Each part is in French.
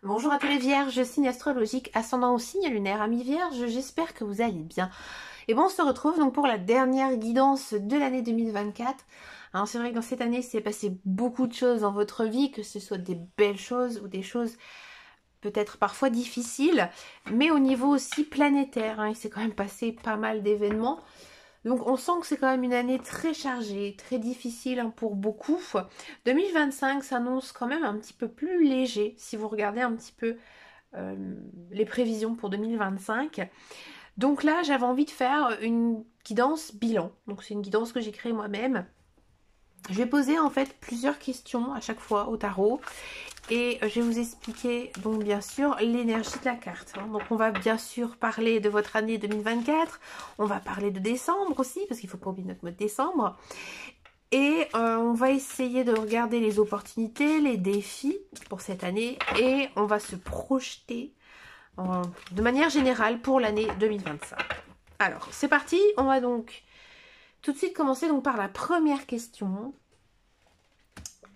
Bonjour à tous les vierges, signe astrologique, ascendant au signe lunaire, amis vierges, j'espère que vous allez bien. Et bon, on se retrouve donc pour la dernière guidance de l'année 2024. Alors c'est vrai que dans cette année, il s'est passé beaucoup de choses dans votre vie, que ce soit des belles choses ou des choses peut-être parfois difficiles, mais au niveau aussi planétaire, il s'est quand même passé pas mal d'événements. Donc on sent que c'est quand même une année très chargée, très difficile pour beaucoup. 2025 s'annonce quand même un petit peu plus léger si vous regardez un petit peu les prévisions pour 2025. Donc là j'avais envie de faire une guidance bilan. Donc c'est une guidance que j'ai créée moi-même. Je vais poser en fait plusieurs questions à chaque fois au tarot. Et je vais vous expliquer donc bien sûr l'énergie de la carte. Donc on va bien sûr parler de votre année 2024. On va parler de décembre aussi, parce qu'il ne faut pas oublier notre mois de décembre. Et on va essayer de regarder les opportunités, les défis pour cette année. Et on va se projeter de manière générale pour l'année 2025. Alors c'est parti, on va donc tout de suite commencer donc par la première question.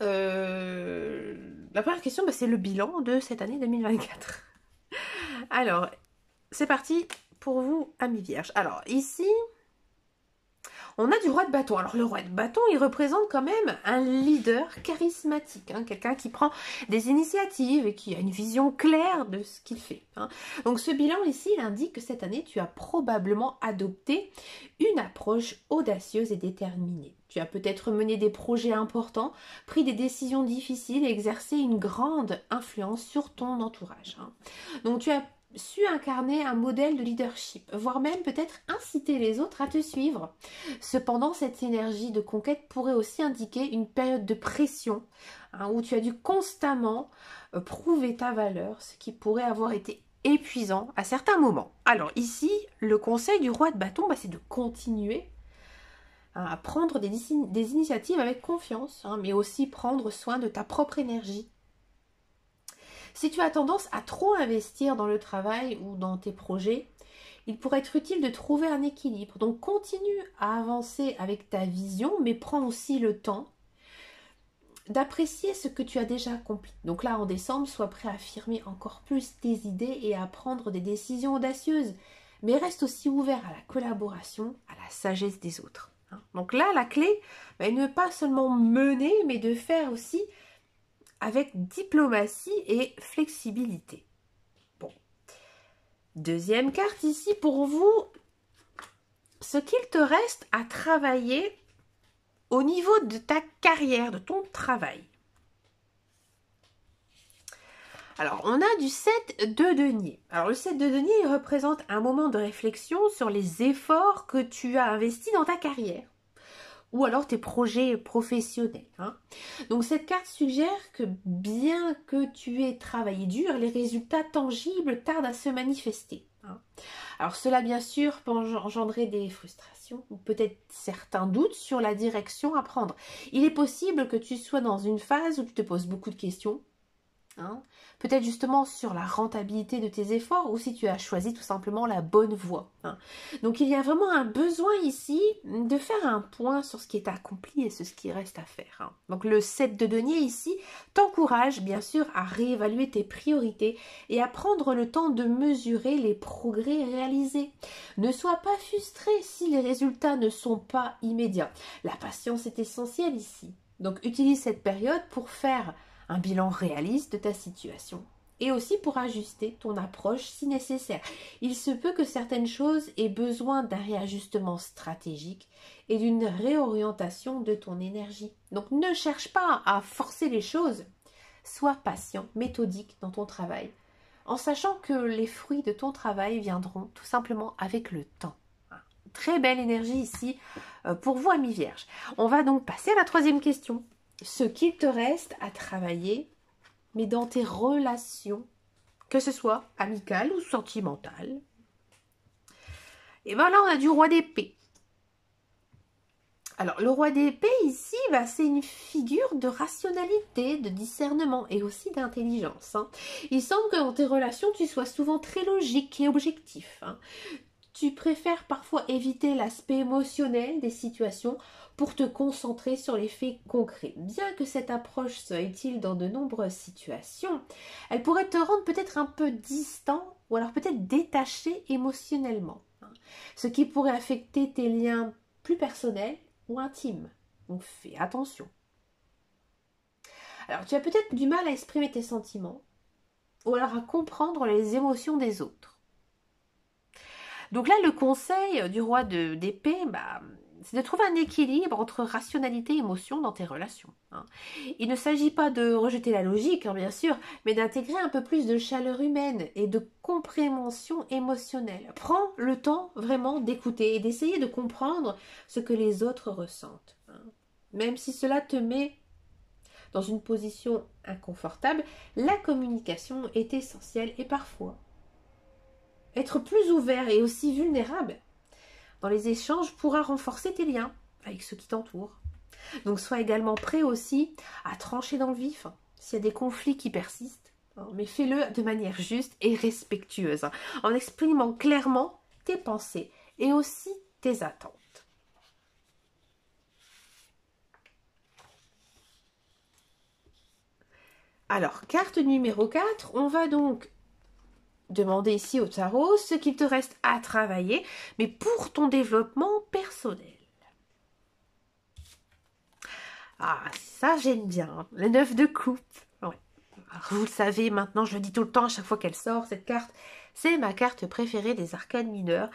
La première question, c'est le bilan de cette année 2024. Alors, c'est parti pour vous, amis vierges. Alors, ici, on a du roi de bâton. Alors, le roi de bâton, il représente quand même un leader charismatique. Quelqu'un qui prend des initiatives et qui a une vision claire de ce qu'il fait. Donc, ce bilan ici, il indique que cette année, tu as probablement adopté une approche audacieuse et déterminée. Tu as peut-être mené des projets importants, pris des décisions difficiles et exercé une grande influence sur ton entourage. Donc, tu as su incarner un modèle de leadership, voire même peut-être inciter les autres à te suivre. Cependant, cette énergie de conquête pourrait aussi indiquer une période de pression où tu as dû constamment prouver ta valeur, ce qui pourrait avoir été épuisant à certains moments. Alors ici, le conseil du roi de bâton, c'est de continuer à prendre des initiatives avec confiance, mais aussi prendre soin de ta propre énergie. Si tu as tendance à trop investir dans le travail ou dans tes projets, il pourrait être utile de trouver un équilibre. Donc continue à avancer avec ta vision, mais prends aussi le temps d'apprécier ce que tu as déjà accompli. Donc là, en décembre, sois prêt à affirmer encore plus tes idées et à prendre des décisions audacieuses. Mais reste aussi ouvert à la collaboration, à la sagesse des autres. Donc là, la clé, ne pas seulement mener, mais de faire aussi avec diplomatie et flexibilité. Bon. Deuxième carte ici pour vous, ce qu'il te reste à travailler au niveau de ta carrière, de ton travail. Alors, on a du 7 de denier. Alors, le 7 de denier, il représente un moment de réflexion sur les efforts que tu as investis dans ta carrière ou alors tes projets professionnels. Donc cette carte suggère que bien que tu aies travaillé dur, les résultats tangibles tardent à se manifester. Alors cela bien sûr peut engendrer des frustrations ou peut-être certains doutes sur la direction à prendre. Il est possible que tu sois dans une phase où tu te poses beaucoup de questions. Peut-être justement sur la rentabilité de tes efforts ou si tu as choisi tout simplement la bonne voie. Donc il y a vraiment un besoin ici de faire un point sur ce qui est accompli et ce qui reste à faire. Donc le 7 de denier ici t'encourage bien sûr à réévaluer tes priorités et à prendre le temps de mesurer les progrès réalisés. Ne sois pas frustré si les résultats ne sont pas immédiats. La patience est essentielle ici. Donc utilise cette période pour faire un bilan réaliste de ta situation et aussi pour ajuster ton approche si nécessaire. Il se peut que certaines choses aient besoin d'un réajustement stratégique et d'une réorientation de ton énergie. Donc ne cherche pas à forcer les choses, sois patient, méthodique dans ton travail, en sachant que les fruits de ton travail viendront tout simplement avec le temps. Très belle énergie ici pour vous, amis vierges. On va donc passer à la troisième question. Ce qu'il te reste à travailler, mais dans tes relations, que ce soit amicales ou sentimentales. Et bien là, on a du roi d'épée. Alors, le roi d'épée, ici, c'est une figure de rationalité, de discernement et aussi d'intelligence. Il semble que dans tes relations, tu sois souvent très logique et objectif. tu préfères parfois éviter l'aspect émotionnel des situations pour te concentrer sur les faits concrets. Bien que cette approche soit utile dans de nombreuses situations, elle pourrait te rendre peut-être un peu distant ou alors peut-être détaché émotionnellement, ce qui pourrait affecter tes liens plus personnels ou intimes. Donc fais attention. Alors tu as peut-être du mal à exprimer tes sentiments ou alors à comprendre les émotions des autres. Donc là, le conseil du roi d'épée, c'est de trouver un équilibre entre rationalité et émotion dans tes relations. Il ne s'agit pas de rejeter la logique, bien sûr, mais d'intégrer un peu plus de chaleur humaine et de compréhension émotionnelle. Prends le temps vraiment d'écouter et d'essayer de comprendre ce que les autres ressentent. Même si cela te met dans une position inconfortable, la communication est essentielle et parfois être plus ouvert et aussi vulnérable dans les échanges pourra renforcer tes liens avec ceux qui t'entourent. Donc sois également prêt aussi à trancher dans le vif s'il y a des conflits qui persistent, mais fais-le de manière juste et respectueuse, en exprimant clairement tes pensées et aussi tes attentes. Alors, carte numéro 4, on va donc demander ici au tarot ce qu'il te reste à travailler, mais pour ton développement personnel. Ah, ça j'aime bien, le 9 de coupe. Ouais. Alors, vous le savez maintenant, je le dis tout le temps à chaque fois qu'elle sort, cette carte, c'est ma carte préférée des arcanes mineurs.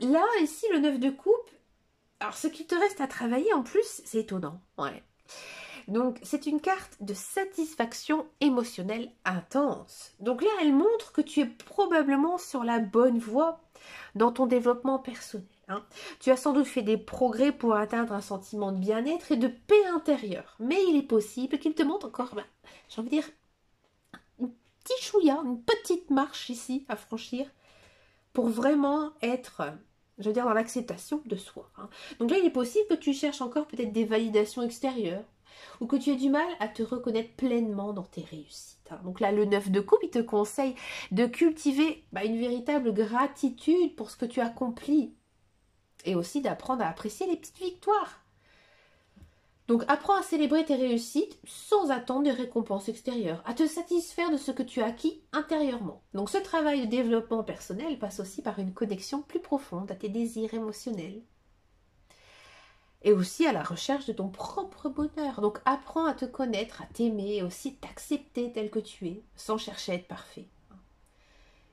Là, ici, le 9 de coupe, alors ce qu'il te reste à travailler en plus, c'est étonnant. Ouais. Donc, c'est une carte de satisfaction émotionnelle intense. Donc là, elle montre que tu es probablement sur la bonne voie dans ton développement personnel. Tu as sans doute fait des progrès pour atteindre un sentiment de bien-être et de paix intérieure. Mais il est possible qu'il te montre encore, j'ai envie de dire, une petite chouïa, une petite marche ici à franchir pour vraiment être, je veux dire, dans l'acceptation de soi. Donc là, il est possible que tu cherches encore peut-être des validations extérieures, ou que tu aies du mal à te reconnaître pleinement dans tes réussites. Donc là, le 9 de coupe, il te conseille de cultiver une véritable gratitude pour ce que tu accomplis et aussi d'apprendre à apprécier les petites victoires. Donc apprends à célébrer tes réussites sans attendre de récompenses extérieures, à te satisfaire de ce que tu as acquis intérieurement. Donc ce travail de développement personnel passe aussi par une connexion plus profonde à tes désirs émotionnels, et aussi à la recherche de ton propre bonheur. Donc apprends à te connaître, à t'aimer et aussi t'accepter tel que tu es, sans chercher à être parfait.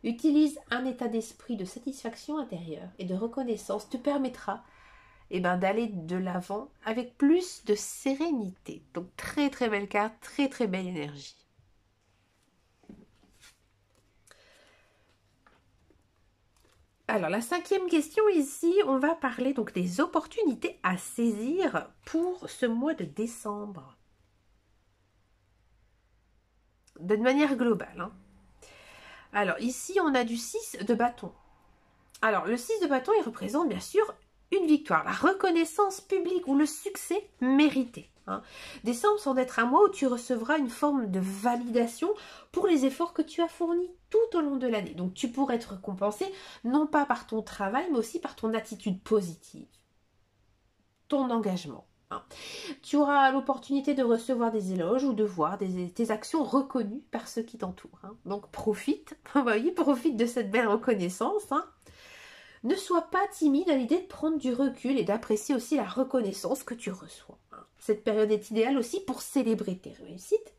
Utilise un état d'esprit de satisfaction intérieure et de reconnaissance te permettra d'aller de l'avant avec plus de sérénité. Donc très très belle carte, très très belle énergie. Alors, la 5e question ici, on va parler donc des opportunités à saisir pour ce mois de décembre. De manière globale. Alors, ici, on a du 6 de bâton. Alors, le 6 de bâton, il représente bien sûr une victoire, la reconnaissance publique ou le succès mérité. Décembre semble être un mois où tu recevras une forme de validation pour les efforts que tu as fournis tout au long de l'année. Donc tu pourrais être récompensé non pas par ton travail, mais aussi par ton attitude positive, ton engagement. Tu auras l'opportunité de recevoir des éloges ou de voir tes actions reconnues par ceux qui t'entourent. Donc profite, profite de cette belle reconnaissance. Ne sois pas timide à l'idée de prendre du recul et d'apprécier aussi la reconnaissance que tu reçois. Cette période est idéale aussi pour célébrer tes réussites.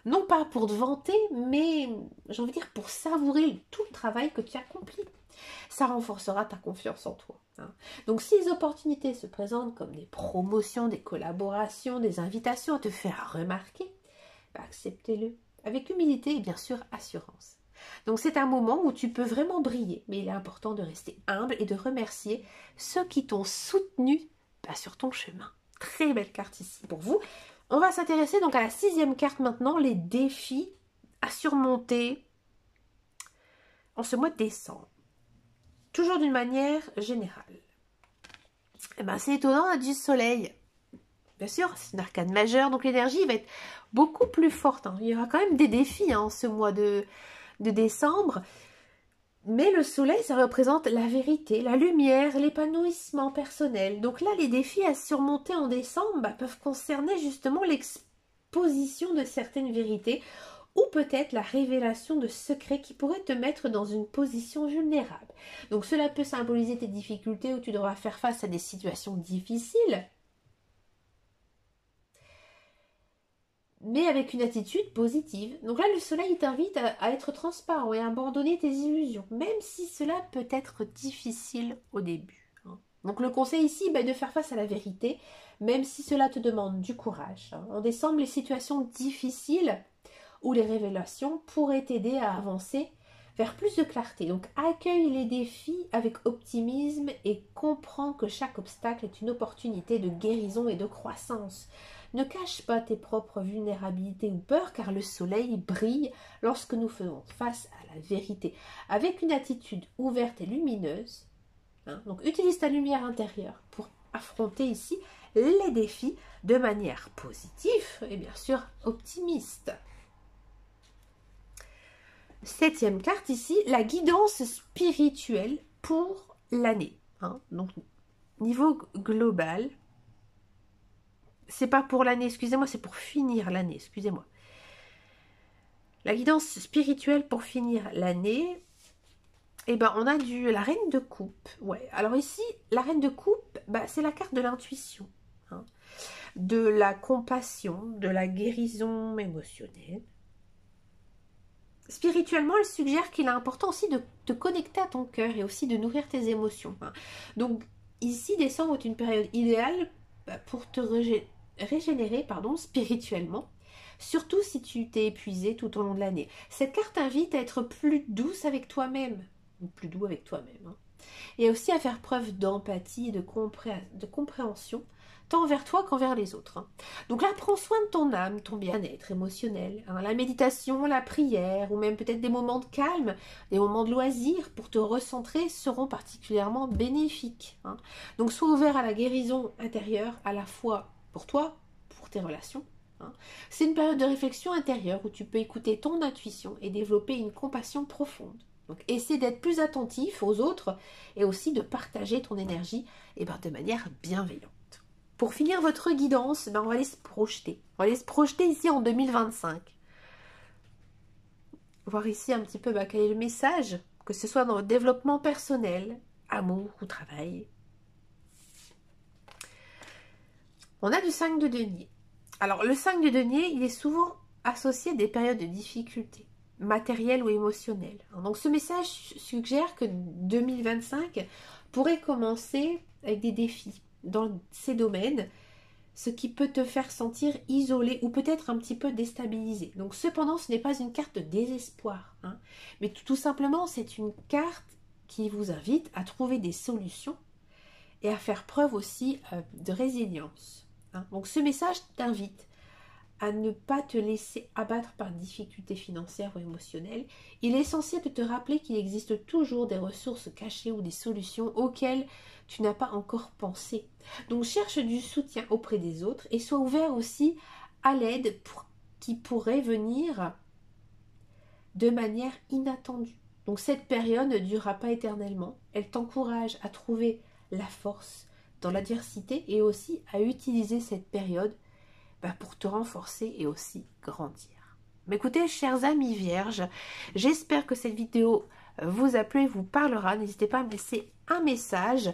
Non pas pour te vanter, mais j'ai envie de dire pour savourer tout le travail que tu as accompli. Ça renforcera ta confiance en toi. Donc si les opportunités se présentent comme des promotions, des collaborations, des invitations à te faire remarquer, acceptez-le avec humilité et bien sûr assurance. Donc c'est un moment où tu peux vraiment briller, mais il est important de rester humble et de remercier ceux qui t'ont soutenu sur ton chemin. Très belle carte ici pour vous. On va s'intéresser donc à la 6e carte maintenant, les défis à surmonter en ce mois de décembre. Toujours d'une manière générale. C'est étonnant, on a du soleil. Bien sûr, c'est une arcane majeure, donc l'énergie va être beaucoup plus forte. Il y aura quand même des défis en ce mois de décembre. Mais le soleil, ça représente la vérité, la lumière, l'épanouissement personnel. Donc là, les défis à surmonter en décembre peuvent concerner justement l'exposition de certaines vérités ou peut-être la révélation de secrets qui pourraient te mettre dans une position vulnérable. Donc cela peut symboliser tes difficultés où tu devras faire face à des situations difficiles, mais avec une attitude positive. Donc là, le soleil t'invite à être transparent et à abandonner tes illusions, même si cela peut être difficile au début. Donc le conseil ici est de faire face à la vérité, même si cela te demande du courage. En décembre, les situations difficiles ou les révélations pourraient t'aider à avancer vers plus de clarté. Donc accueille les défis avec optimisme et comprends que chaque obstacle est une opportunité de guérison et de croissance. Ne cache pas tes propres vulnérabilités ou peurs, car le soleil brille lorsque nous faisons face à la vérité. Avec une attitude ouverte et lumineuse, donc utilise ta lumière intérieure pour affronter ici les défis de manière positive et bien sûr optimiste. 7e carte ici, la guidance spirituelle pour l'année. Donc niveau global, c'est pas pour l'année, excusez-moi, c'est pour finir l'année, excusez-moi. La guidance spirituelle pour finir l'année, on a la reine de coupe. Ouais, alors ici, la reine de coupe, c'est la carte de l'intuition, de la compassion, de la guérison émotionnelle. Spirituellement, elle suggère qu'il est important aussi de te connecter à ton cœur et aussi de nourrir tes émotions. Donc ici, décembre est une période idéale pour te régénérer spirituellement, surtout si tu t'es épuisé tout au long de l'année. Cette carte invite à être plus douce avec toi-même, ou plus doux avec toi-même, et aussi à faire preuve d'empathie et de compréhension, tant envers toi qu'envers les autres. Donc là, prends soin de ton âme, ton bien-être émotionnel, la méditation, la prière, ou même peut-être des moments de calme, des moments de loisir pour te recentrer seront particulièrement bénéfiques. Donc sois ouvert à la guérison intérieure, à la fois pour toi, pour tes relations. C'est une période de réflexion intérieure où tu peux écouter ton intuition et développer une compassion profonde. Donc, essaie d'être plus attentif aux autres et aussi de partager ton énergie de manière bienveillante. Pour finir votre guidance, on va aller se projeter. On va aller se projeter ici en 2025. Voir ici un petit peu quel est le message, que ce soit dans le développement personnel, amour ou travail. On a du 5 de denier. Alors, le 5 de denier, il est souvent associé à des périodes de difficultés, matérielles ou émotionnelles. Donc, ce message suggère que 2025 pourrait commencer avec des défis dans ces domaines, ce qui peut te faire sentir isolé ou peut-être un petit peu déstabilisé. Donc cependant, ce n'est pas une carte de désespoir, mais tout simplement, c'est une carte qui vous invite à trouver des solutions et à faire preuve aussi de résilience. Donc ce message t'invite à ne pas te laisser abattre par des difficultés financières ou émotionnelles. Il est essentiel de te rappeler qu'il existe toujours des ressources cachées ou des solutions auxquelles tu n'as pas encore pensé. Donc cherche du soutien auprès des autres et sois ouvert aussi à l'aide qui pourrait venir de manière inattendue. Donc cette période ne durera pas éternellement. Elle t'encourage à trouver la force dans l'adversité et aussi à utiliser cette période pour te renforcer et aussi grandir. Mais écoutez, chers amis vierges, j'espère que cette vidéo vous a plu et vous parlera. N'hésitez pas à me laisser un message.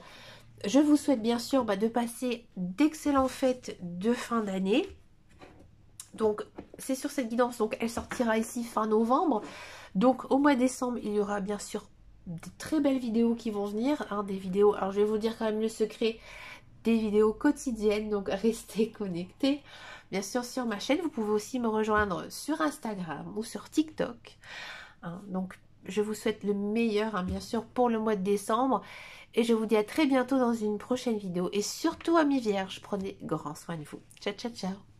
Je vous souhaite bien sûr de passer d'excellentes fêtes de fin d'année. Donc, c'est sur cette guidance, donc elle sortira ici fin novembre. Donc, au mois de décembre, il y aura bien sûr de très belles vidéos qui vont venir. Des vidéos, alors je vais vous dire quand même le secret, des vidéos quotidiennes, donc restez connectés. Bien sûr, sur ma chaîne, vous pouvez aussi me rejoindre sur Instagram ou sur TikTok. Donc, je vous souhaite le meilleur, bien sûr, pour le mois de décembre. Et je vous dis à très bientôt dans une prochaine vidéo. Et surtout, amis vierges, prenez grand soin de vous. Ciao, ciao, ciao.